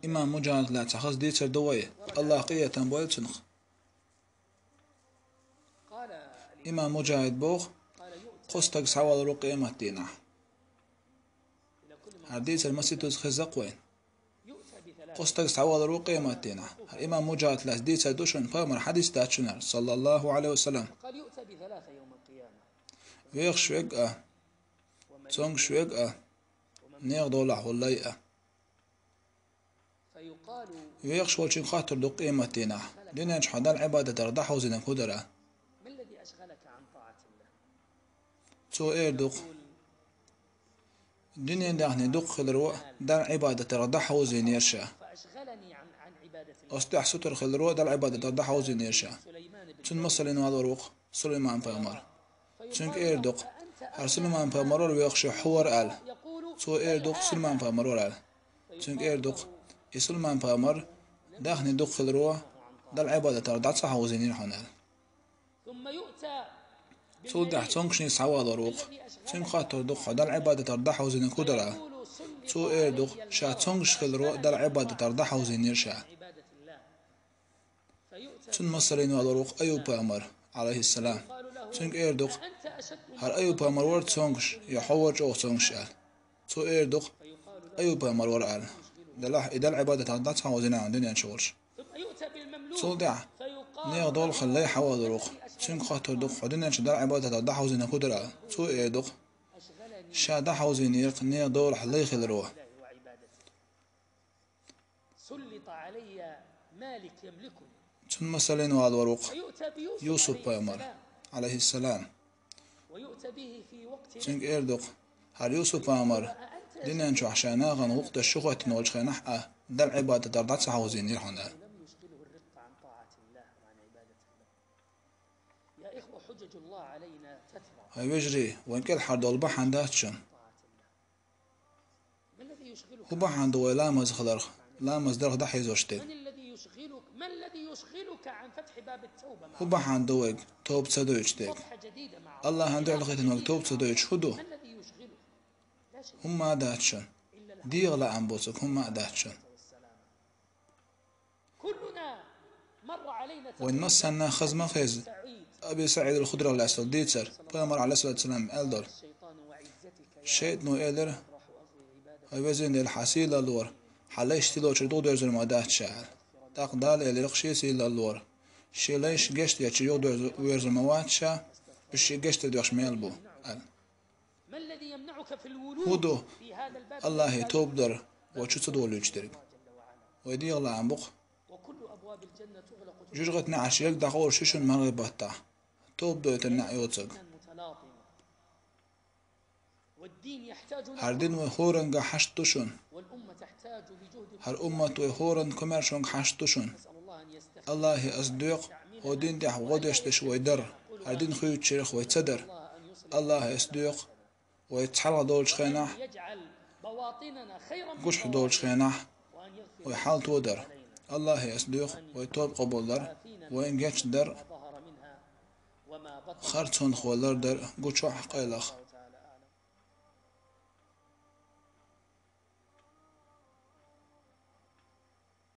إمام مجاهد لا تخص ديتر دوية الله قية تنبوي تنخ إمام مجاهد بوخ قصتك سعوال رقية مهدينا هرديتر مسيتوز خزق وين قصتك سعوال رقية مهدينا إمام مجاهد لا ديتر دوشن فامر حديث داتشنر صلى الله عليه وسلم ويخ شويق تونغ شويق نيغ دولح والليئة ويخ شوالشين خاطر دو قيمتنا دينا حدا العبادة تردح وزنا كدرة ما الذي أشغلك عن طاعة الله؟ تو إيردوق دنيا داخني دوق خلرو دار عبادة تردح وزين يرشا فأشغلني عن عبادة الله. أستح ستر خلرو دار عبادة تردح وزين يرشا تن مصلين والوروق سليمان بامر تنك إيردوق هر سليمان بامر ويخشى حور آل تو إيردوق سليمان بامر آل تنك إيردوق سليمان بامر داخني دوق خلرو دار عبادة تردح صح وزين يرحنا ثم يؤتى صودح تونكشني سعوال وروق تن خاطر دوق دار عبادة تردح وزين كدرة تو إيردوق شا تونكش خلرو دار عبادة تردح وزين يرشا تن مصرين والوروق أيوب بامر عليه السلام تنك إيردوق هر أيوب بامر ورد تونكش يحوج أو تونكش آل تو إيردوق أيوب بامر ور آل دلاح إذا العبادة تردح وزين عن دنيا نشورش صودع نيغ دول خلي حوال وروق تن خاطر دوق حدنا شدار عبادة تردح وزين كدرة تو إيردوق شا دح وزين يرق نيغ دول حلي خلروه سلط علي مالك يملكني. تن مسلين والوروق يوسف بامر عليه السلام ويؤتى به في وقت تنك إيردوق هر يوسف بامر دينا نشو عشاناغن وقت الشغوة تنولش خينحقه دل عبادة تردح صح وزين يرحنا لم يشغله الرق عن طاعة الله وعن عبادة الله. يا إخوة حجج الله علينا تتبع هاي وجري وين كل حد والبحن داتشن طاعة الله. ما الذي يشغلك؟ هو بحن دوي لامز خلرخ لامز درخ دحي زوجتك ما الذي يشغلك عن فتح باب التوبة هو بحن دويك توب تسدويجتك صفحة جديدة مع الله هندع لغيت انك توب تسدويج خدو ما الذي يشغلك؟ لا شيء هم داتشن ديغ لا أنبوسك هم داتشن والسلام. كلنا مر علينا وين مسنا خزم خيز سعيد أبي سعيد الخضرة الأسفل ديتسر بامر عليه الصلاة والسلام ألدر الشيطان وعزتك يا شيطنو إيلر راح أغوي عبادك. هاي وزن الحسيل اللور حليش تلو شردو درزر ما داتشال تقدال إلي رخشي سيل اللور شيليش جشت يتشيو درزر مواتشا بشي جشت ديوش ميلبو ما الذي يمنعك في الولوج هدو في هذا الباب؟ الله توبدر وشو تدول يجترك جل وعلا. ويدي الله عم بق وكل أبواب الجنة تغلق جرغت نعش يقدر قول شيشن مغربتا توب تنعيوتك متلاطمة. والدين يحتاج هردين وهورن حشتوشن والأمة تحتاج بجهد. هر أمة وهورن كمرشون حشتوشن نسأل الله أن يستخدم الله أصدق ودين دح وغدشتش ويدر هردين خيوت شيخ ويتصدر الله أن يصلح الله أصدق ويتحرق دولش خيناح يجعل بواطننا خيرا من قش دولش خيناح وأن يغفر ويحال تودر الله أصدق ويتوب قبول در وين جاتش در ما ظهر منها وما بطن. خرطون خولر در قوشو حقيلخ